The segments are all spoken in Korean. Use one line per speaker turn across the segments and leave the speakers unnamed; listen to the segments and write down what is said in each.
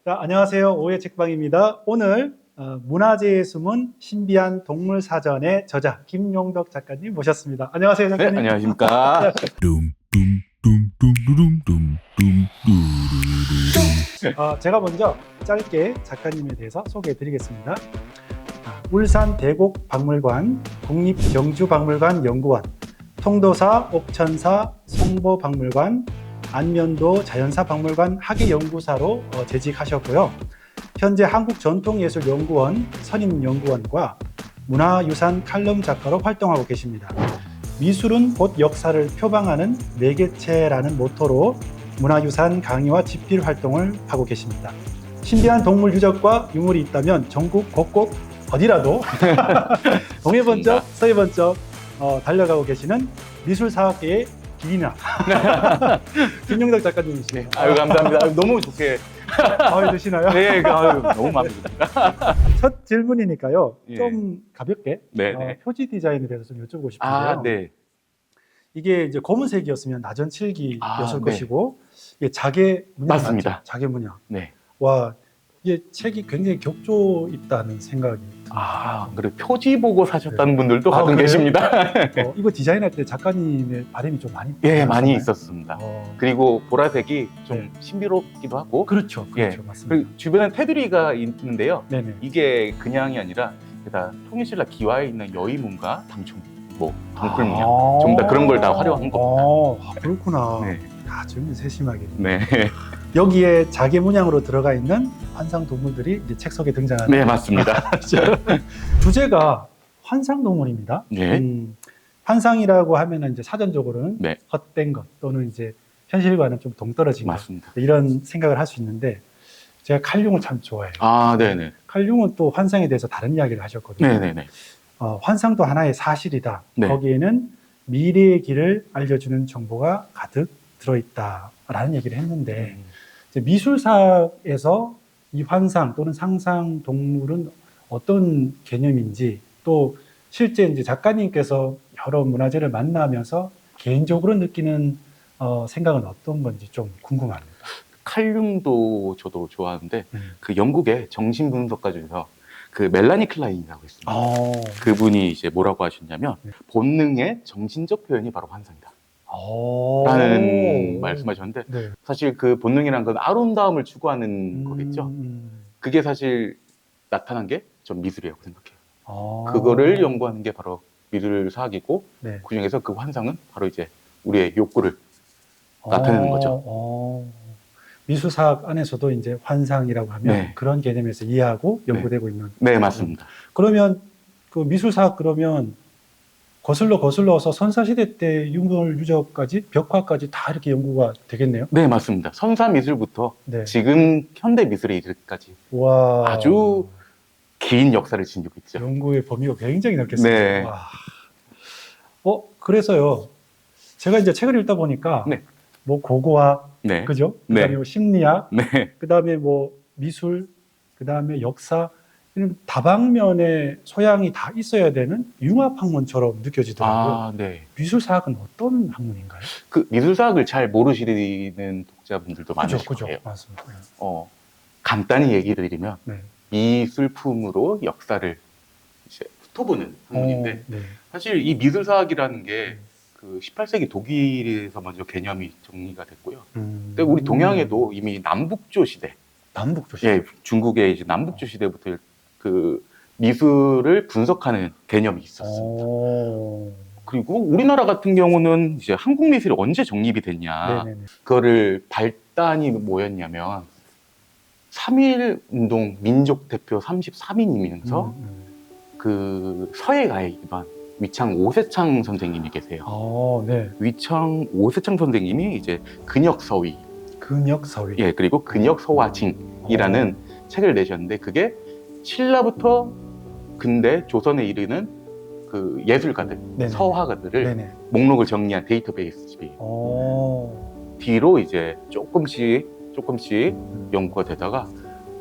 자, 안녕하세요. 오해 책방입니다. 오늘 문화재에 숨은 신비한 동물 사전의 저자 김용덕 작가님 모셨습니다. 안녕하세요,
네,
작가님.
안녕하십니까.
제가 먼저 짧게 작가님에 대해서 소개해드리겠습니다. 울산 대곡박물관, 국립경주박물관 연구원, 통도사, 옥천사, 송보박물관, 안면도 자연사박물관 학예연구사로 재직하셨고요. 현재 한국전통예술연구원 선임연구원과 문화유산 칼럼 작가로 활동하고 계십니다. 미술은 곧 역사를 표방하는 매개체라는 모토로 문화유산 강의와 집필 활동을 하고 계십니다. 신비한 동물 유적과 유물이 있다면 전국 곳곳 어디라도 동해 번쩍 서해 번쩍 달려가고 계시는 미술사학계의 기이나 김용덕 작가님이시네요.
아유, 감사합니다. 아유, 너무 좋게.
마음에 드시나요?
네, 아유, 너무 마음에 듭니다.
첫 질문이니까요.
예.
좀 가볍게
네.
표지 디자인에 대해서 좀 여쭤보고 싶은데요.
아, 네.
이게 이제 검은색이었으면 나전칠기였을
네.
것이고 이게 자개 문양
맞습니다.
맞죠? 자개 문양.
네.
와, 이게 책이 굉장히 격조 있다는 생각이 듭니다.
그리고 표지 보고 사셨다는
네.
분들도
아,
가끔
그래요?
계십니다.
이거 디자인할 때 작가님의 바람이 좀 많이
예, 많이
있었나요?
있었습니다. 그리고 보라색이 좀 신비롭기도 하고.
그렇죠,
예.
맞습니다.
그리고 주변에 테두리가 있는데요.
네네.
이게 그냥이 아니라 게다가 통일신라 기와에 있는 여의문과 당충, 덩굴 문양, 전부 다 그런 걸 다 활용한 겁니다.
그렇구나.
네.
야, 좀 세심하게.
네.
여기에 자개 문양으로 들어가 있는 환상 동물들이 이제 책 속에 등장하는.
네, 맞습니다.
주제가 환상 동물입니다.
네.
환상이라고 하면은 이제 사전적으로는
네.
헛된 것 또는 이제 현실과는 좀 동떨어진 것
맞습니다.
이런 생각을 할 수 있는데 제가 칼융을 참 좋아해요.
네네.
칼융은 또 환상에 대해서 다른 이야기를 하셨거든요.
네네네.
환상도 하나의 사실이다.
네.
거기에는 미래의 길을 알려주는 정보가 가득 들어있다라는 얘기를 했는데 이제 미술사에서 이 환상 또는 상상 동물은 어떤 개념인지 또 실제 이제 작가님께서 여러 문화재를 만나면서 개인적으로 느끼는 생각은 어떤 건지 좀 궁금합니다.
칼륨도 저도 좋아하는데 그 영국의 정신분석가 중에서 그 멜라니 클라인이라고 있습니다. 그분이 이제 뭐라고 하셨냐면 본능의 정신적 표현이 바로 환상이다 라는 말씀하셨는데
네.
사실 그 본능이란 건 아름다움을 추구하는 거겠죠. 그게 사실 나타난 게 전 미술이라고 생각해요. 그거를 연구하는 게 바로 미술사학이고
네.
그 중에서 그 환상은 바로 이제 우리의 욕구를 나타내는 거죠.
미술사학 안에서도 이제 환상이라고 하면
네.
그런 개념에서 이해하고 연구되고 있는.
네, 맞습니다.
그러면 그 미술사학 그러면 거슬러서 선사시대 때 유물 유적까지 벽화까지 다 이렇게 연구가 되겠네요.
네, 맞습니다. 선사미술부터
네.
지금 현대미술에 이르기까지
와.
아주 긴 역사를 지니고 있죠.
연구의 범위가 굉장히 넓겠습니다.
네.
와. 그래서요. 제가 이제 책을 읽다 보니까
네.
뭐 고고학,
네.
그죠?
네.
그다음에 뭐 심리학,
네.
그다음에 뭐 미술, 그다음에 역사 이런 다방면의 소양이 다 있어야 되는 융합 학문처럼 느껴지더라고요.
네.
미술사학은 어떤 학문인가요?
그 미술사학을 잘 모르시는 독자분들도 많으실
그죠,
거예요.
맞습니다.
간단히 얘기를 드리면
네.
미술품으로 역사를 이제 훑어보는 학문인데
네.
사실 이 미술사학이라는 게 그 18세기 독일에서 먼저 개념이 정리가 됐고요. 근데 우리 동양에도 이미 남북조 시대,
남북조 시대.
예, 중국의 이제 남북조 시대부터 그 미술을 분석하는 개념이 있었습니다. 그리고 우리나라 같은 경우는 이제 한국 미술이 언제 정립이 됐냐,
네네네.
그거를 발단이 뭐였냐면 3.1 운동 민족 대표 33인이면서 그 서예가에 입한 위창 오세창 선생님이 계세요.
네.
위창 오세창 선생님이 이제 근역서위,
근역서위.
예, 그리고 근역서화징이라는 책을 내셨는데 그게 신라부터 근대 조선에 이르는 그 예술가들,
네네.
서화가들을
네네.
목록을 정리한 데이터베이스집이에요. 뒤로 이제 조금씩 연구가 되다가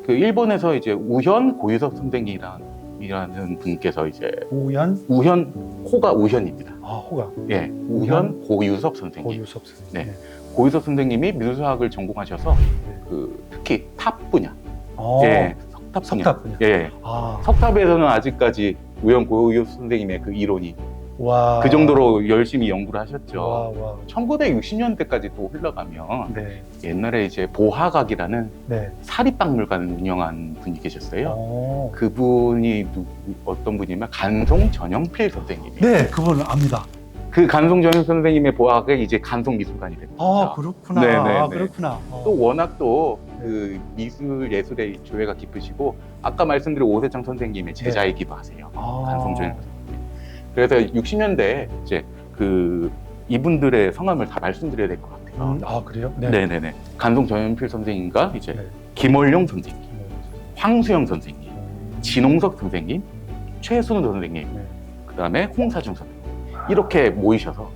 그 일본에서 이제 우현 고유석 선생이라는 분께서 이제 호가 우현입니다.
호가.
예, 우현 고유석 선생님.
고유석 선생님.
네. 고유석 선생님이 미술사학을 전공하셔서 그 특히 탑 분야, 예, 석탑.
석탑.
예,
아,
석탑에서는 아직까지 우영 고요 선생님의 그 이론이
와.
그 정도로 열심히 연구를 하셨죠.
와.
1960년대까지 또 흘러가면
네.
옛날에 이제 보하각이라는
네.
사립박물관을 운영한 분이 계셨어요.
어.
그분이 어떤 분이냐면 간송 전영필 선생님이에요.
네, 그분은 압니다.
그 간송 전영필 선생님의 보하각이 이제 간송미술관이 됩니다.
아, 그렇구나.
네네네.
아, 그렇구나.
또 워낙 또 그 미술 예술의 조예가 깊으시고 아까 말씀드린 오세창 선생님의 제자이기도 하세요.
아.
간송 전영필 선생님. 그래서 60년대 이제 그 이분들의 성함을 다 말씀드려야 될 것 같아요.
아, 그래요?
네네네. 간송 전영필 선생님과 이제
네.
김월룡 선생님, 황수영 선생님, 진홍석 선생님, 최순우 선생님,
네.
그 다음에 홍사중 선생님 이렇게 모이셔서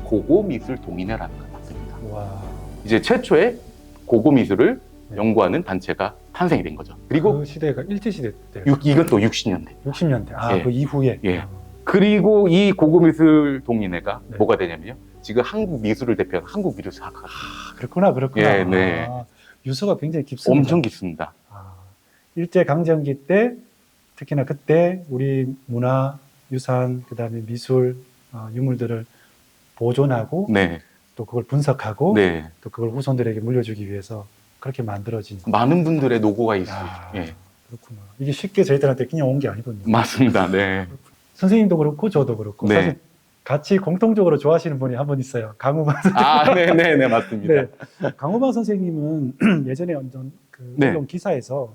고고미술 동인회라는 걸 만듭니다.
와.
이제 최초의 고고미술을
네.
연구하는 단체가 탄생이 된 거죠. 그리고
그 시대가 일제시대 때.
이건 또 60년대.
60년대. 아,
예.
그 이후에.
예. 그리고 이 고고미술 동인회가
네.
뭐가 되냐면요. 지금 한국 미술을 대표하는 한국미술사학회가
아, 그렇구나.
예, 네.
아, 유서가 굉장히 깊습니다.
엄청 깊습니다.
아, 일제 강점기 때 특히나 그때 우리 문화, 유산, 그다음에 미술, 유물들을 보존하고
네,
또 그걸 분석하고
네.
또 그걸 후손들에게 물려주기 위해서 그렇게 만들어진.
많은 분들의 노고가 있어요.
아,
예,
그렇구나. 이게 쉽게 저희들한테 그냥 온 게 아니거든요.
맞습니다. 네.
선생님도 그렇고 저도 그렇고
네.
사실 같이 공통적으로 좋아하시는 분이 한 분 있어요. 강우방 선생님.
아, 네, 맞습니다.
네. 강우방 선생님은 예전에 어떤 그
네.
언론 기사에서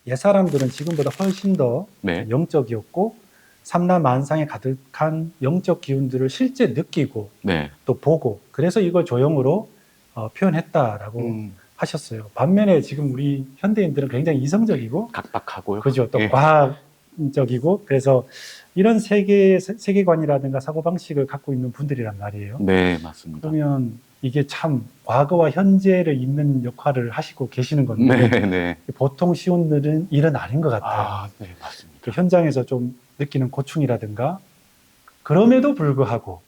옛 사람들은 지금보다 훨씬 더
네.
영적이었고 삼라만상에 가득한 영적 기운들을 실제 느끼고
네.
또 보고 그래서 이걸 조형으로 표현했다라고 하셨어요. 반면에 지금 우리 현대인들은 굉장히 이성적이고
각박하고요.
그죠. 또
예.
과학적이고 그래서 이런 세계관이라든가 사고방식을 갖고 있는 분들이란 말이에요.
네, 맞습니다.
그러면 이게 참 과거와 현재를 잇는 역할을 하시고 계시는 건데
네, 네.
보통 쉬운 일은 아닌 것 같아요.
아, 네, 맞습니다.
그 현장에서 좀 느끼는 고충이라든가 그럼에도 불구하고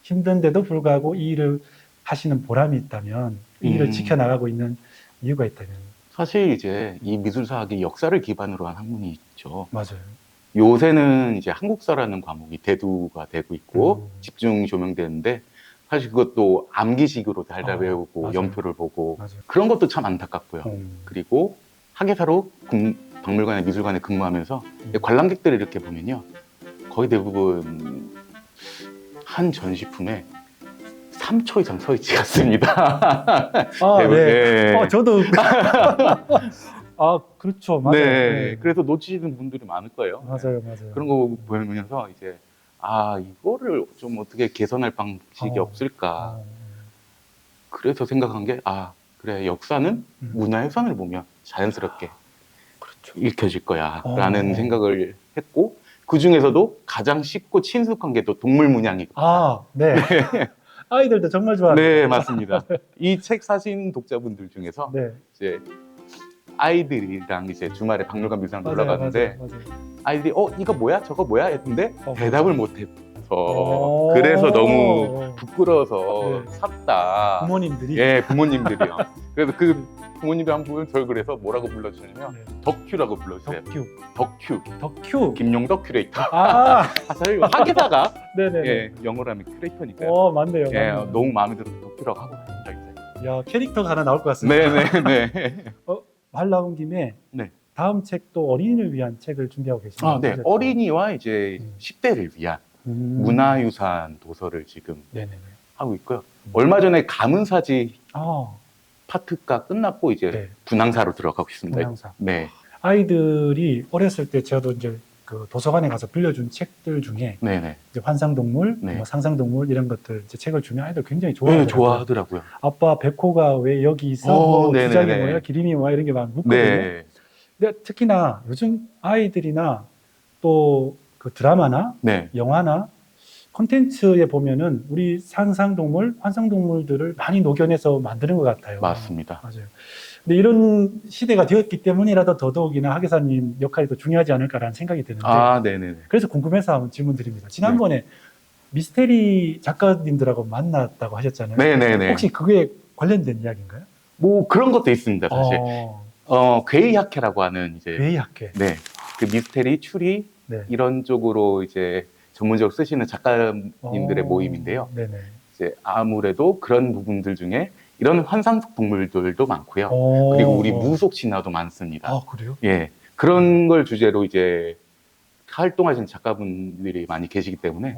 힘든데도 불구하고 이 일을 하시는 보람이 있다면 이 일을 지켜나가고 있는 이유가 있다면
사실 이제 이 미술사학이 역사를 기반으로 한 학문이 있죠.
맞아요.
요새는 이제 한국사라는 과목이 대두가 되고 있고 집중 조명되는데 사실 그것도 암기식으로 달달 배우고
맞아요.
연표를 보고
맞아요.
그런 것도 참 안타깝고요. 그리고 학예사로 박물관에 미술관에 근무하면서 관람객들을 이렇게 보면요. 거의 대부분 한 전시품에 3초 이상 서 있지 않습니다.
아, 네.
네.
저도 아, 그렇죠. 맞아요.
네. 그래서 놓치시는 분들이 많을 거예요.
맞아요.
그런 거 보면서 이제 이거를 좀 어떻게 개선할 방식이 없을까. 그래서 생각한 게 그래 역사는 문화유산을 보면 자연스럽게
그렇죠.
읽혀질 거야라는 생각을 했고 그 중에서도 가장 쉽고 친숙한 게 또 동물 문양이거든요.
네. 아이들도 정말 좋아해요.
네, 맞습니다. 이 책 사신 독자분들 중에서
네.
이제 아이들이랑 이제 주말에 박물관 미술관 놀러 갔는데
맞아요.
아이들이 이거 뭐야? 저거 뭐야? 했는데 대답을 못 해서
오.
그래서 너무 부끄러워서
네.
샀다.
부모님들이
예, 부모님들이요. 그래서 그 부모님이 한 분 저를 그래서 뭐라고 불러주냐면
네.
덕큐라고 불러주세요. 덕큐. 김용덕 큐레이터. 사실 학예사가
네네.
영어로 하면 큐레이터니까요.
맞네요.
예,
맞네요.
너무 마음에 들어서 덕큐라고 하고 있습니다. 이제.
야, 캐릭터가 하나 나올 것 같습니다.
네.
말 나온 김에
네.
다음 책도 어린이를 위한 책을 준비하고 계십니다.
네. 어린이와 이제 10대를 위한 문화유산 도서를 지금
네네네.
하고 있고요. 얼마 전에 가문사지
아,
파트가 끝났고 이제
네.
분황사로 들어가고 있습니다.
분황사.
네.
아이들이 어렸을 때 저도 이제 그 도서관에 가서 빌려준 책들 중에
네네.
이제 환상동물,
네.
뭐 상상동물 이런 것들 이제 책을 주면 아이들 굉장히 좋아하더라고요.
좋아하더라고요.
아빠 백호가 왜 여기 있어? 뭐
네네네.
주장이 뭐야? 기린이 뭐야? 이런 게 막 묻거든요.
네.
근데 특히나 요즘 아이들이나 또 그 드라마나
네.
영화나 콘텐츠에 보면은 우리 상상동물, 환상동물들을 많이 녹여내서 만드는 것 같아요.
맞습니다.
맞아요. 근데 이런 시대가 되었기 때문이라도 더더욱이나 학예사님 역할이 더 중요하지 않을까라는 생각이 드는데
네네네.
그래서 궁금해서 한번 질문 드립니다. 지난번에 미스테리 작가님들하고 만났다고 하셨잖아요.
네네네.
혹시 그게 관련된 이야기인가요?
뭐 그런 것도 있습니다, 사실. 괴이학회라고 하는 이제
괴이학회.
네, 그 미스테리, 추리
네.
이런 쪽으로 이제 전문적으로 쓰시는 작가님들의 모임인데요.
네네.
이제 아무래도 그런 부분들 중에 이런 환상 속 동물들도 많고요.
오.
그리고 우리 무속 신화도 많습니다.
아, 그래요?
예, 그런 걸 주제로 이제 활동하시는 작가분들이 많이 계시기 때문에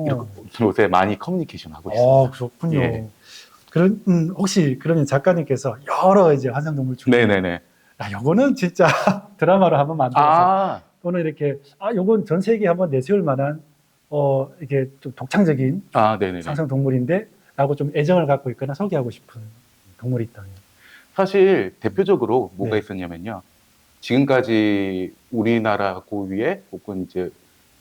이렇게 요새 많이 커뮤니케이션 하고 있습니다.
아, 그렇군요.
예.
그런, 혹시 그러면 작가님께서 여러 이제 환상동물 중에
네네네.
야, 요거는 진짜 드라마로 한번 만들어서
아,
또는 이렇게 요건 전 세계에 한번 내세울 만한 이게 좀 독창적인
네네네.
상상 동물인데 라고 좀 애정을 갖고 있거나 소개하고 싶은 동물이 있다면.
사실 대표적으로 뭐가
네.
있었냐면요. 지금까지 우리나라 고유의 혹은 이제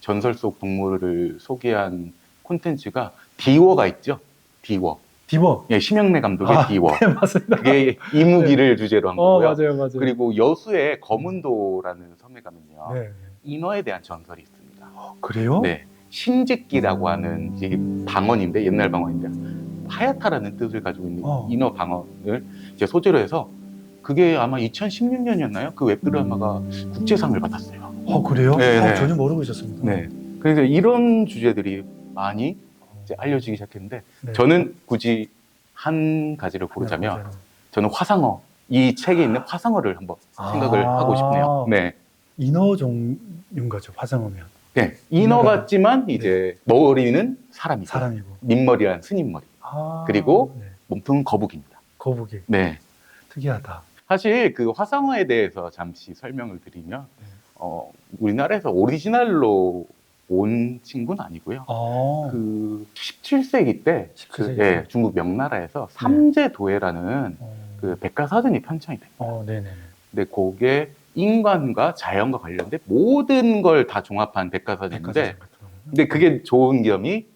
전설 속 동물을 소개한 콘텐츠가 디워가 있죠. 디워.
디버.
예, 심영래 감독의 디워.
네, 맞습니다.
그게 이무기를 주제로 한 거고요.
맞아요, 맞아요.
그리고 여수의 검은도라는 섬에 가면요.
네.
인어에 대한 전설이 있습니다.
그래요?
네. 신직기라고 하는 이제 방언인데, 옛날 방언인데, 하얗다라는 뜻을 가지고 있는 인어 방언을 이제 소재로 해서 그게 아마 2016년이었나요? 그 웹드라마가 국제상을 받았어요.
그래요?
네.
전혀 모르고 있었습니다.
네. 그래서 이런 주제들이 많이 이제 알려지기 시작했는데,
네.
저는 굳이 한 가지를 고르자면, 저는 화상어, 이 책에 있는 화상어를 한번 생각을 하고 싶네요. 네.
인어 종류인 거죠, 화상어면.
네. 인어 같지만 이제 머리는 사람이고,
사람이고.
민머리란 스님머리. 그리고
네.
몸통은 거북입니다.
거북이.
네.
특이하다.
사실 그 화상어에 대해서 잠시 설명을 드리면, 우리나라에서 오리지널로 온 친구는 아니고요. 그 17세기 때
17세기
예, 중국 명나라에서 삼제도해라는 그 백과사전이 편찬이 됩니다.
네네.
근데 그게 인간과 자연과 관련된 모든 걸 다 종합한 백과사전인데, 근데 그게 좋은 점이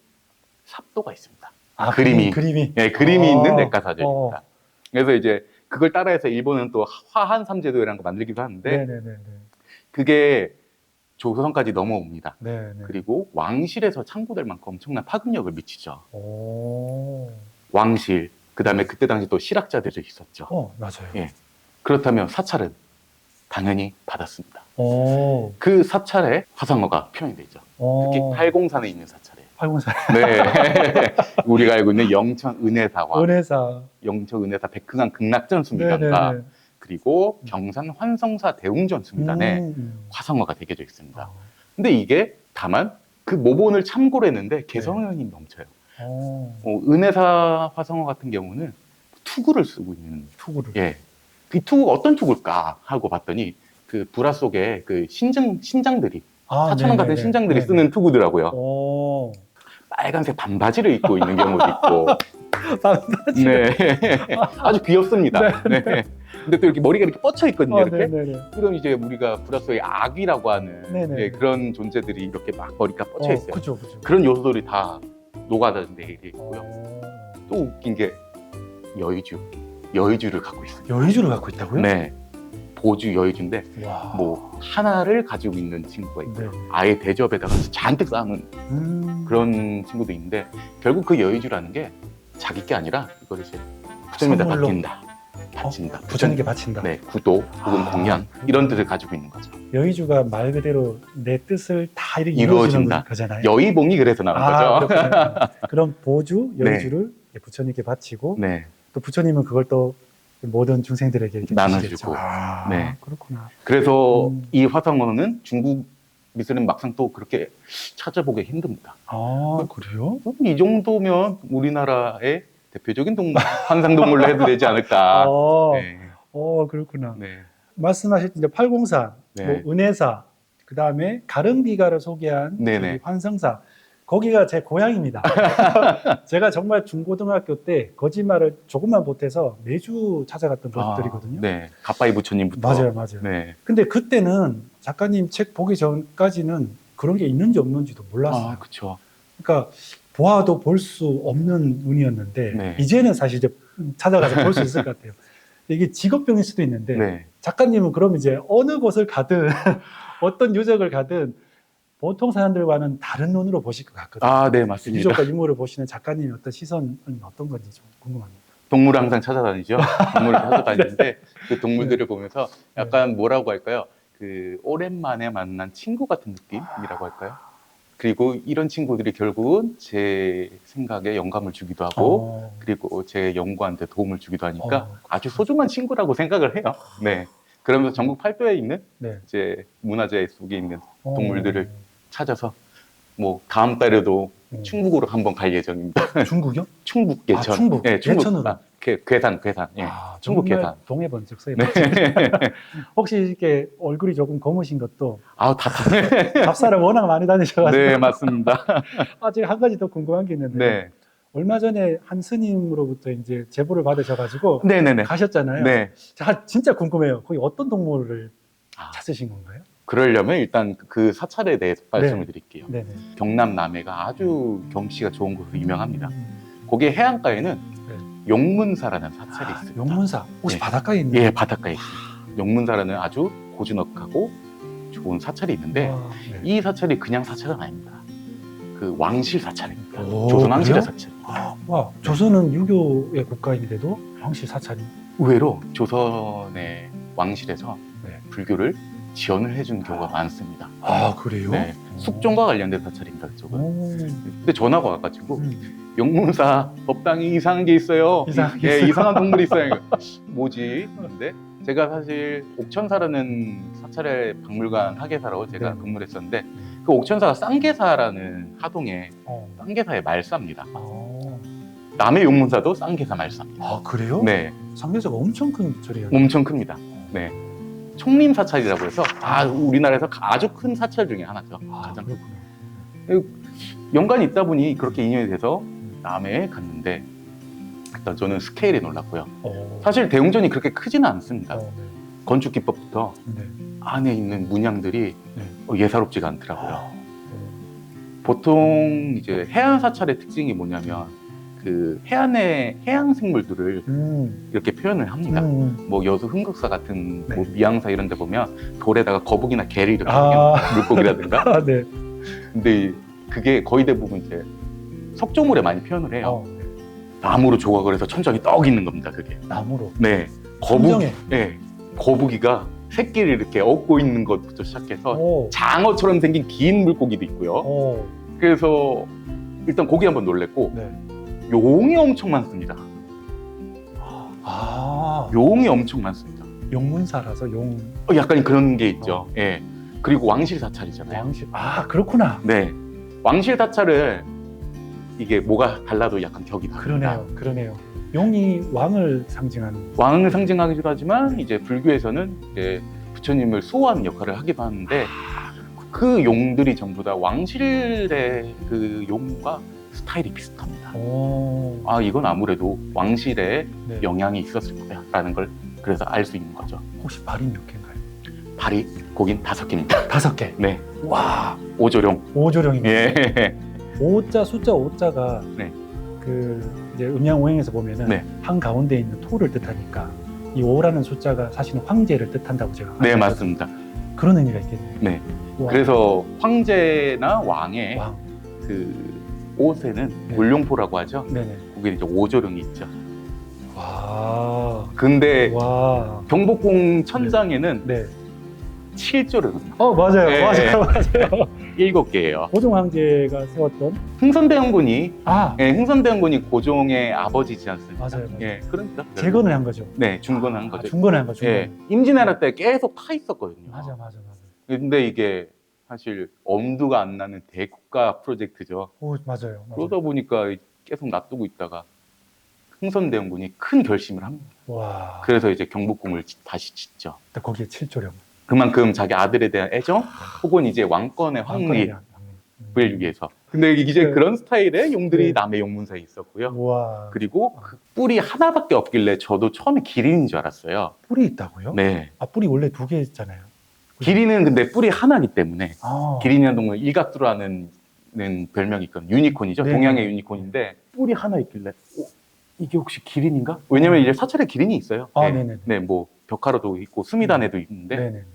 삽도가 있습니다. 그림이 예, 그림이 있는 백과사전입니다. 그래서 이제 그걸 따라해서 일본은 또 화한 삼제도해라는 거 만들기도 하는데,
네네네.
그게 조선까지 넘어옵니다.
네네.
그리고 왕실에서 창고될 만큼 엄청난 파급력을 미치죠. 왕실, 그 다음에 그때 당시 또 실학자들이 있었죠.
맞아요.
예. 그렇다면 사찰은 당연히 받았습니다. 그 사찰에 화상어가 표현이 되죠. 특히 팔공산에 있는 사찰에.
팔공산.
네. 우리가 알고 있는 영천 은혜사와
은혜사.
영천 은혜사 백흥한 극락전 수미단과 그리고 경산 환성사 대웅전 수미단에 화상어가 새겨져 있습니다. 근데 이게 다만 그 모본을 참고로 했는데 개성이 넘쳐요. 은혜사 화상어 같은 경우는 투구를 쓰고 있는.
투구를.
예. 그 투구가 어떤 투구일까 하고 봤더니 그 불화 속에 그 신장들이 사천왕 같은 신장들이 쓰는 투구더라고요. 빨간색 반바지를 입고 있는 경우도 있고.
반바지.
네. 아주 귀엽습니다. 네. 근데 또 이렇게 머리가 이렇게 뻗쳐 있거든요. 이렇게. 그럼 이제 우리가 불화 속의 악이라고 하는 예, 그런 존재들이 이렇게 막 머리가 뻗쳐 있어요.
그죠.
그런 요소들이 다 녹아다는 데 있고요. 또 웃긴 게 여의주를 갖고 있어요.
여의주를 갖고 있다고요?
네. 보주 여의주인데
와.
뭐 하나를 가지고 있는 친구가 있고요.
네.
아예 대접에다가 잔뜩 쌓은 그런 친구도 있는데, 결국 그 여의주라는 게 자기 게 아니라 이걸 이제 부처님에다 바친다.
부처님께 바친다.
네, 구도 혹은 공양 이런 뜻을 가지고 있는 거죠.
여의주가 말 그대로 내 뜻을 다 이렇게
이루어진다.
이루어지는 거잖아요.
여의봉이 그래서 나온 거죠.
그럼 보주 여의주를 부처님께 바치고 또 부처님은 그걸 또 모든 중생들에게 이렇게
나눠주고.
네. 그렇구나.
그래서 이 화상어는 중국 미술은 막상 또 그렇게 찾아보기 힘듭니다.
그래요?
이 정도면 우리나라의 대표적인 동물, 환상동물로 해도 되지 않을까.
그렇구나.
네.
말씀하신 이제 팔공산, 뭐 은혜사, 그 다음에 가릉비가를 소개한 이 환성사, 거기가 제 고향입니다. 제가 정말 중고등학교 때 거짓말을 조금만 보태서 매주 찾아갔던 곳들이거든요.
네, 갓바이 부처님부터.
맞아요.
네.
근데 그때는 작가님 책 보기 전까지는 그런 게 있는지 없는지도 몰랐어요.
그렇죠.
그러니까 보아도 볼 수 없는 운이었는데 이제는 사실 이제 찾아가서 볼 수 있을 것 같아요. 이게 직업병일 수도 있는데 작가님은 그럼 이제 어느 곳을 가든 어떤 유적을 가든 보통 사람들과는 다른 눈으로 보실 것 같거든요.
네, 맞습니다.
유적과 인물을 보시는 작가님의 어떤 시선은 어떤 건지 좀 궁금합니다.
동물을 항상 찾아다니죠. 동물을 찾아다니는데 그 동물들을 보면서 약간 뭐라고 할까요? 그 오랜만에 만난 친구 같은 느낌이라고 할까요? 그리고 이런 친구들이 결국은 제 생각에 영감을 주기도 하고 그리고 제 연구하는데 도움을 주기도 하니까 아주 소중한 친구라고 생각을 해요. 네. 그러면서 전국 팔도에 있는
네.
이제 문화재 속에 있는 동물들을 찾아서 뭐 다음 달에도 충북으로 한번 갈 예정입니다.
중국이요?
충북 예천.
충북.
네, 충북.
예천으로.
괴산. 예. 충북
정말
괴산.
동해번쩍 써있
네.
혹시 이렇게 얼굴이 조금 검으신 것도
아,
답사를 워낙 많이 다니셔가지고.
네, 맞습니다.
제가 한 가지 더 궁금한 게 있는데
네.
얼마 전에 한 스님으로부터 이제 제보를 받으셔가지고
네네네.
가셨잖아요.
네.
제가 진짜 궁금해요. 거기 어떤 동물을 찾으신 건가요?
그러려면 일단 그 사찰에 대해서 말씀을 드릴게요.
네네.
경남 남해가 아주 경치가 좋은 곳으로 유명합니다. 거기 해안가에는 용문사라는 사찰이 있습니다.
용문사. 혹시
네.
바닷가에 있는?
예, 바닷가에 있습니다. 용문사라는 아주 고즈넉하고 좋은 사찰이 있는데 이 사찰이 그냥 사찰은 아닙니다. 그 왕실 사찰입니다. 조선 왕실의 사찰.
와, 조선은 유교의 국가인데도 왕실 사찰이?
의외로 조선의 왕실에서 불교를 지원을 해준 경우가 많습니다.
그래요?
네, 숙종과 관련된 사찰입니다. 그쪽은. 근데 전화가 와가지고 용문사 법당이 이상한 게 있어요. 이상한 동물이 있어요. 뭐지? 근데 제가 사실 옥천사라는 사찰의 박물관 학예사로 제가 근무를 했었는데 그 옥천사가 쌍계사라는 하동의 쌍계사의 말사입니다. 남해 용문사도 쌍계사 말사입니다.
그래요?
네.
쌍계사가 엄청 큰 절이에요.
엄청 큽니다. 네. 총림 사찰이라고 해서 우리나라에서 아주 큰 사찰 중에 하나죠. 가장 그렇구나. 연관이 있다 보니 그렇게 인연이 돼서 남해에 갔는데 일단 저는 스케일에 놀랐고요. 사실 대웅전이 그렇게 크지는 않습니다. 건축 기법부터 안에 있는 문양들이 예사롭지가 않더라고요. 보통 이제 해안 사찰의 특징이 뭐냐면 그 해안의 해양 생물들을 이렇게 표현을 합니다. 뭐 여수 흑역사 같은 뭐 미양사 이런 데 보면 돌에다가 거북이나 개를 이렇게 물고기라든가.
네.
근데 그게 거의 대부분 이제 석조물에 많이 표현을 해요. 나무로 조각을 해서 천장에 떡 있는 겁니다. 그게.
나무로?
네. 거북이가 새끼를 이렇게 업고 있는 것부터 시작해서 장어처럼 생긴 긴 물고기도 있고요. 그래서 일단 고기 한번 놀랬고 용이 엄청 많습니다. 용이 엄청 많습니다.
용문사라서 용.
약간 그런 게 있죠. 예. 그리고 왕실 사찰이잖아요.
왕실. 그렇구나.
네. 왕실 사찰을 이게 뭐가 달라도 약간 격이 다릅니다.
그러네요. 용이 왕을 상징하는.
왕을 상징하기도 하지만 이제 불교에서는 이제 부처님을 수호하는 역할을 하기도 하는데 그 용들이 전부 다 왕실의 그 용과 스타일이 비슷합니다. 이건 아무래도 왕실에 영향이 있었을 거야라는 걸 그래서 알 수 있는 거죠.
혹시 발이 몇 개인가요?
발이 거긴 5개입니다.
5개.
네.
와.
오조룡입니다.
예. 숫자 5자가 그 이제 음양오행에서 보면은 한 가운데 있는 토를 뜻하니까 이 5라는 숫자가 사실은 황제를 뜻한다고 제가.
네, 맞습니다.
그런 의미가 있겠네요.
네. 그래서 황제나 왕의 그 옷에는 골룡포라고 하죠.
네네.
거기에 이제 오조룡이 있죠.
와.
근데 경복궁 천장에는 7조룡.
맞아요.
7개예요.
고종 황제가 세웠던
흥선대원군이 흥선대원군이 고종의 아버지지 않습니까?
맞아요.
예, 그러니까
재건을 한 거죠.
네, 중건을 한 거죠.
중건을 한 거죠.
예, 임진왜란 때 계속 타 있었거든요.
맞아.
근데 이게 사실 엄두가 안 나는 대국가 프로젝트죠.
맞아요.
그러다 보니까 계속 놔두고 있다가 흥선대원군이 큰 결심을 합니다. 그래서 이제 경복궁을 다시 짓죠.
거기에 7조령.
그만큼 자기 아들에 대한 애정 혹은 이제 왕권의 확립을 위해서. 근데 이제 그런 스타일의 용들이 남해 용문사에 있었고요. 그리고 그 뿔이 하나밖에 없길래 저도 처음에 기린인 줄 알았어요.
뿔이 있다고요?
네.
뿔이 원래 2개잖아요.
기린은 근데 뿔이 하나이기 때문에 기린이라는 동물 일각두라는 별명이 있거든요. 유니콘이죠. 동양의 유니콘인데 뿔이 하나 있길래 이게 혹시 기린인가? 왜냐면 이제 사찰에 기린이 있어요. 네, 뭐 벽화로도 있고 수미단에도 있는데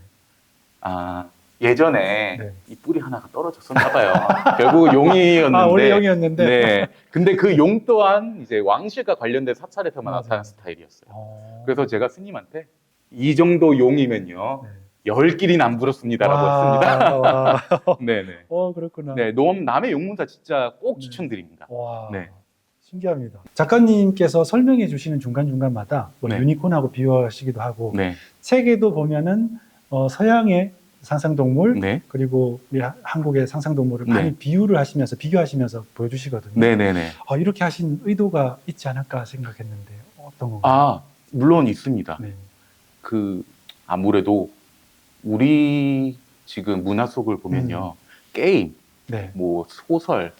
예전에
네.
이 뿔이 하나가 떨어졌었나 봐요. 결국 용이었는데.
아, 원래 영이었는데.
네. 근데 그 용 또한 이제 왕실과 관련된 사찰에서만
네.
나타난 스타일이었어요.
어.
그래서 제가 스님한테 이 정도 용이면요.
네.
열 길이는 안 부럽습니다라고 했습니다.
와.
네네.
그렇구나.
네, 남의 용문사 진짜 꼭
네.
추천드립니다.
와.
네.
신기합니다. 작가님께서 설명해 주시는 중간중간마다 뭐
네.
유니콘하고 비유하시기도 하고
네.
책에도 보면은 서양의 상상동물
네.
그리고 우리 한국의 상상동물을
네.
많이 비유를 하시면서 비교하시면서 보여주시거든요.
네네네.
이렇게 하신 의도가 있지 않을까 생각했는데 어떤 건가요?
아, 물론 있습니다.
네.
아무래도 우리 지금 문화 속을 보면요. 게임,
네.
뭐 소설,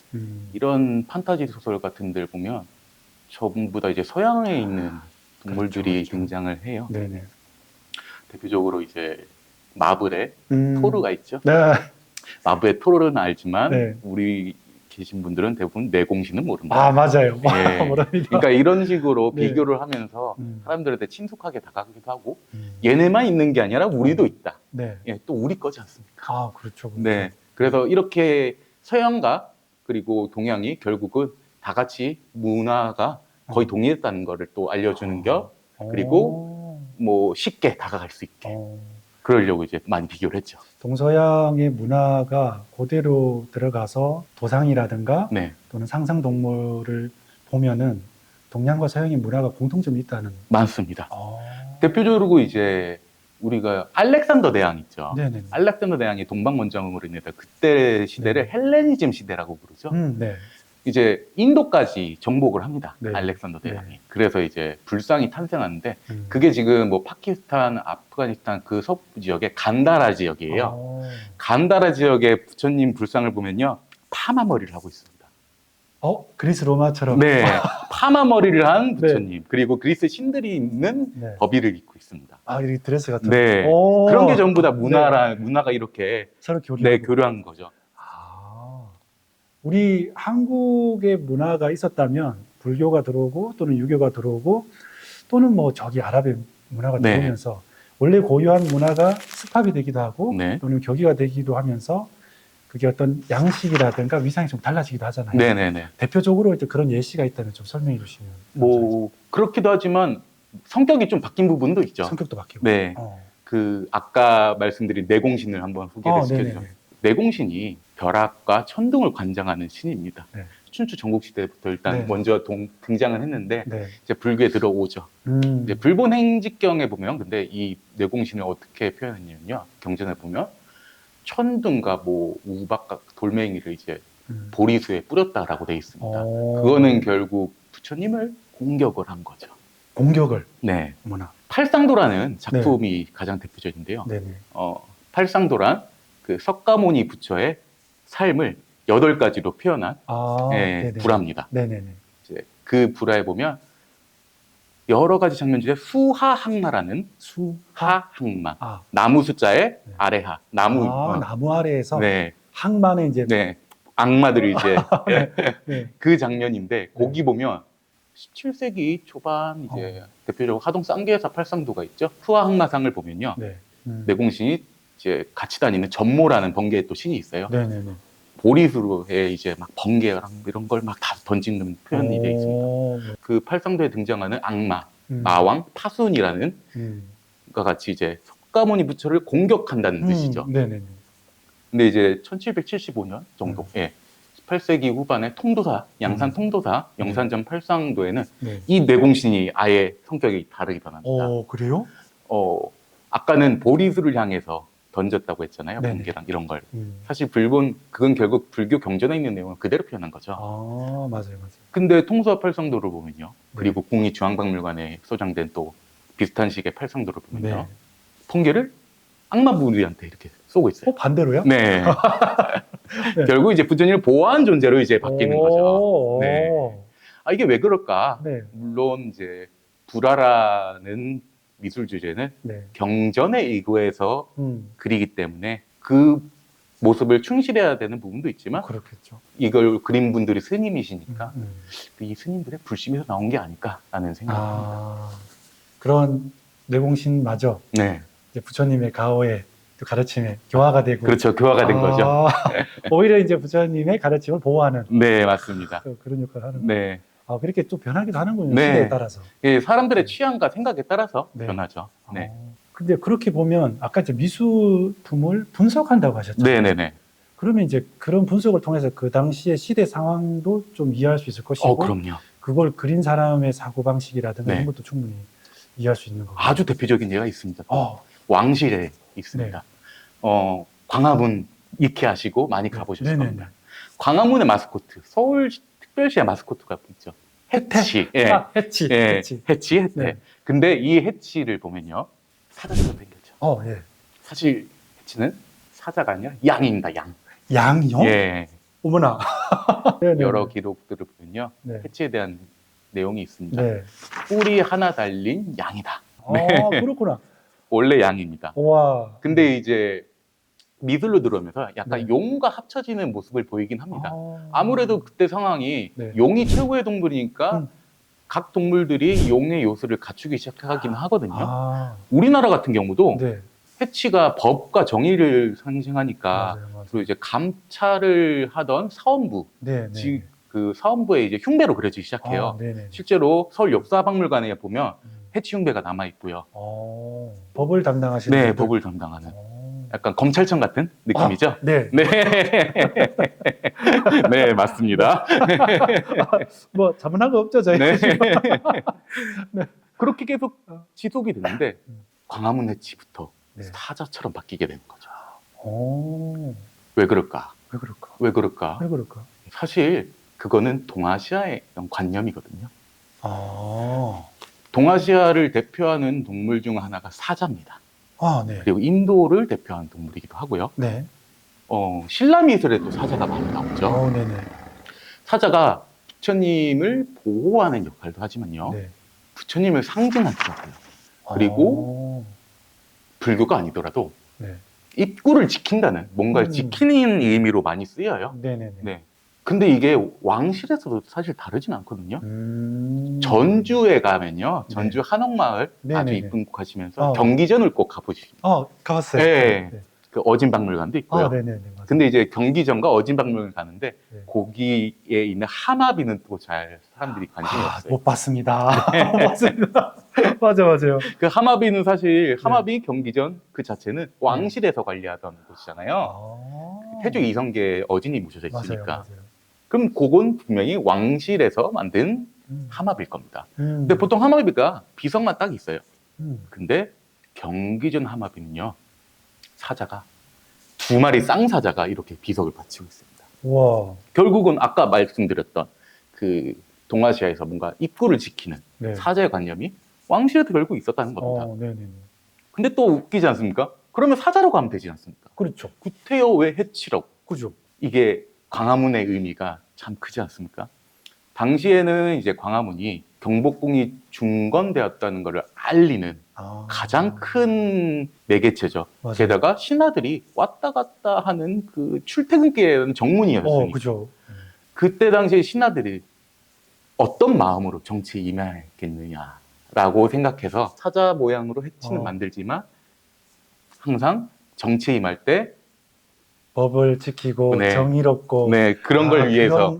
이런 판타지 소설 같은 데를 보면 전부 다 이제 서양에 있는 동물들이
그렇죠.
등장을 해요.
네네.
대표적으로 이제 마블의
음.
토르가 있죠.
네.
마블의 토르는 알지만
네.
우리 계신 분들은 대부분 내공신은 모릅니다.
맞아요.
예.
모릅니다.
그러니까 이런 식으로
네.
비교를 하면서
음.
사람들한테 친숙하게 다가가기도 하고
음.
얘네만 있는 게 아니라 우리도 있다.
네.
예, 또 우리 거지 않습니까?
그렇죠.
네. 그래서 이렇게 서양과 그리고 동양이 결국은 다 같이 문화가 거의 동일했다는 거를 또 알려주는 겨 그리고 뭐 쉽게 다가갈 수 있게 그러려고 이제 많이 비교를 했죠.
동서양의 문화가 그대로 들어가서 도상이라든가
네.
또는 상상동물을 보면은 동양과 서양의 문화가 공통점이 있다는.
많습니다. 대표적으로 이제 우리가 알렉산더 대왕 있죠.
네네.
알렉산더 대왕이 동방원정으로 인해서 그때 시대를 헬레니즘 시대라고 부르죠.
네.
이제 인도까지 정복을 합니다.
네.
알렉산더 대왕이.
네.
그래서 이제 불상이 탄생하는데 그게 지금 뭐 파키스탄, 아프가니스탄 그 서부 지역의 간다라 지역이에요. 간다라 지역의 부처님 불상을 보면요. 파마 머리를 하고 있습니다.
그리스 로마처럼.
네. 파마 머리를 한
네.
부처님. 그리고 그리스 신들이 입는
네.
법의를 입고 있습니다.
이렇게 드레스 같은.
네. 그런 게 전부 다 문화가 이렇게
서로 교류.
네, 교류한 거죠.
우리 한국의 문화가 있었다면 불교가 들어오고 또는 유교가 들어오고 또는 뭐 저기 아랍의 문화가
네.
들어오면서 원래 고유한 문화가 습합이 되기도 하고
네.
또는 교기가 되기도 하면서 그게 어떤 양식이라든가 위상이 좀 달라지기도 하잖아요.
네네네.
대표적으로 이제 그런 예시가 있다면 좀 설명해 주시면.
뭐 그렇기도 하지만 성격이 좀 바뀐 부분도 있죠.
성격도 바뀌고.
네. 그 아까 말씀드린 내공신을 한번 소개를 시켜주죠.
네네네.
내공신이 벼락과 천둥을 관장하는 신입니다.
네.
춘추 전국시대부터 일단
네.
먼저 등장을 했는데
네.
이제 불교에 들어오죠. 이제 불본행직경에 보면 근데 이 내공신을 어떻게 표현했냐면요. 경전에 보면 천둥과 뭐 우박과 돌멩이를 이제 보리수에 뿌렸다라고 돼 있습니다. 그거는 결국 부처님을 공격을 한 거죠.
공격을.
네.
어머나.
팔상도라는 작품이 가장 대표적인데요.
네네.
팔상도란 그 석가모니 부처의 삶을 8가지로 표현한
네네.
불화입니다.
네네네.
이제 그 불화에 보면 여러 가지 장면 중에 수하항마라는 하항마 나무 숫자에 아래하 나무
나무 아래에서
네.
항만에 이제
네. 악마들이 이제
네.
그 장면인데 거기 보면 17세기 초반 이제 대표적으로 하동 쌍계사 팔상도가 있죠. 수하항마상을 보면요.
네.
내공신이 이제 같이 다니는 전모라는 번개의 또 신이 있어요.
네네네.
보리수로에 이제 막 번개랑 이런 걸 막 다 던지는 표현이 되어 있습니다. 그 팔상도에 등장하는 악마, 마왕, 파순이라는 것 같이 이제 석가모니 부처를 공격한다는 뜻이죠.
네네네.
근데 이제 1775년 정도, 18세기 후반에 통도사, 양산 통도사, 영산전 팔상도에는 이 내공신이 아예 성격이 다르게 변합니다.
그래요?
아까는 보리수를 향해서 던졌다고 했잖아요.
네네.
번개랑 이런 걸. 사실 그건 결국 불교 경전에 있는 내용을 그대로 표현한 거죠.
맞아요.
근데 통수와 팔상도를 보면요. 그리고 국립 중앙박물관에 소장된 또 비슷한 식의 팔상도를 보면요. 번개를 악마부리한테 이렇게 쏘고 있어요.
반대로요?
네.
네.
결국 이제 부처님을 보호하는 존재로 이제 바뀌는 거죠. 네. 이게 왜 그럴까?
네.
물론 이제 불화라는 미술 주제는 경전에 의거해서 그리기 때문에 그 모습을 충실해야 되는 부분도 있지만
그렇겠죠.
이걸 그린 분들이 스님이시니까 이 스님들의 불심에서 나온 게 아닐까라는 생각입니다.
그런 내공신마저
네.
이제 부처님의 가호에 또 가르침에 교화가 되고.
그렇죠. 교화가 된 거죠.
오히려 이제 부처님의 가르침을 보호하는
네, 맞습니다.
그런 역할을 하는.
네.
그렇게 또 변하기도 하는군요.
네.
시대에 따라서.
예, 사람들의 취향과 생각에 따라서
네.
변하죠. 네.
근데 그렇게 보면 아까 이제 미술품을 분석한다고 하셨잖아요.
네네네.
그러면 이제 그런 분석을 통해서 그 당시의 시대 상황도 좀 이해할 수 있을 것이고,
그럼요.
그걸 그린 사람의 사고 방식이라든가
네.
이런 것도 충분히 이해할 수 있는 거고.
아주 대표적인 예가 있습니다.
어,
왕실에 있습니다.
네.
광화문 익히하시고 많이 가보셨을
네네네.
겁니다. 광화문의 마스코트, 서울 특별시의 마스코트가 있죠. 해치. 예.
해치.
예.
해치.
해치, 해태.
네.
근데 이 해치를 보면요. 사자처럼 생겼죠.
예.
사실 해치는 사자가 아니라 양입니다. 양.
양요?
예.
어머나. 네네.
여러 기록들을 보면요.
네.
해치에 대한 내용이 있습니다.
네.
뿔이 하나 달린 양이다.
그렇구나.
원래 양입니다.
와.
근데 이제 미술로 들어오면서 약간
네.
용과 합쳐지는 모습을 보이긴 합니다.
아.
아무래도 그때 상황이
네.
용이 최고의 동물이니까
음.
각 동물들이 용의 요소를 갖추기 시작하긴 하거든요.
아.
우리나라 같은 경우도
네.
해치가 법과 정의를 상징하니까
맞아요, 맞아요.
그리고 이제 감찰을 하던 사원부,
네, 네.
그 사원부에 이제 흉배로 그려지기 시작해요.
네네.
실제로 서울 역사박물관에 보면
음.
해치 흉배가 남아 있고요.
법을 담당하시는
네,
분들.
법을 담당하는 약간 검찰청 같은 느낌이죠.
네.
네, 네 맞습니다.
뭐 자문한 거 없죠, 저희.
네.
네.
그렇게 계속 지속이 됐는데
음.
광화문 해치부터
네.
사자처럼 바뀌게 되는 거죠.
오.
왜 그럴까?
왜 그럴까?
왜 그럴까?
왜 그럴까?
사실 그거는 동아시아의 관념이거든요.
아.
동아시아를 대표하는 동물 중 하나가 사자입니다.
네.
그리고 인도를 대표하는 동물이기도 하고요.
네.
신라 미술에도 사자가 많이 나오죠.
네네.
사자가 부처님을 보호하는 역할도 하지만요.
네.
부처님을 상징하기도 하고요. 그리고 불교가 아니더라도
네.
입구를 지킨다는 뭔가를 지키는 의미로 많이 쓰여요.
네네네.
네. 근데 이게 왕실에서도 사실 다르진 않거든요.
음.
전주에 가면요.
네.
전주 한옥마을 아주
네네네.
이쁜 곳 가시면서
어.
경기전을 꼭 가보시죠.
가봤어요.
네.
네.
그 어진박물관도 있고요.
네네네. 맞아요.
근데 이제 경기전과 어진박물관 가는데
네.
거기에 있는 하마비는 또 잘 사람들이 관심이 없어요.
못 봤습니다. 못 봤습니다. 맞아요.
그 하마비는 사실 하마비 경기전 그 자체는 왕실에서 관리하던 곳이잖아요. 태조 이성계의 어진이 모셔져 있으니까.
맞아요.
그럼 그건 분명히 왕실에서 만든 하마비일 겁니다. 근데 보통 하마비가 비석만 딱 있어요. 근데 경기전 하마비는요. 사자가 두 마리 쌍사자가 이렇게 비석을 받치고 있습니다.
와.
결국은 아까 말씀드렸던 그 동아시아에서 뭔가 입구를 지키는
네.
사자의 관념이 왕실에도 결국 있었다는 겁니다.
네네네.
근데 또 웃기지 않습니까? 그러면 사자로 가면 되지 않습니까?
그렇죠.
구태여 왜 해치라고?
그죠.
이게 광화문의 의미가 참 크지 않습니까? 당시에는 이제 광화문이 경복궁이 중건되었다는 것을 알리는 가장 큰 매개체죠.
맞아요.
게다가 신하들이 왔다 갔다 하는 그 출퇴근길의 정문이었으니
그죠.
그때 당시에 신하들이 어떤 마음으로 정치에 임하겠느냐라고 생각해서 사자 모양으로 해치는 만들지만 항상 정치에 임할 때
법을 지키고
네.
정의롭고
네, 그런 걸 위해서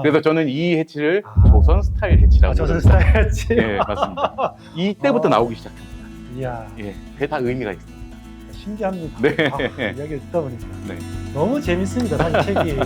그래서 저는 이 해치를 조선 스타일 해치라고
조선 스타일 해치.
네, 맞습니다. 이때부터 나오기 시작합니다.
이야.
예, 그게 다 의미가 있습니다.
신기합니다.
네.
이야기를 듣다 보니까
네.
너무 재밌습니다. 사실 책이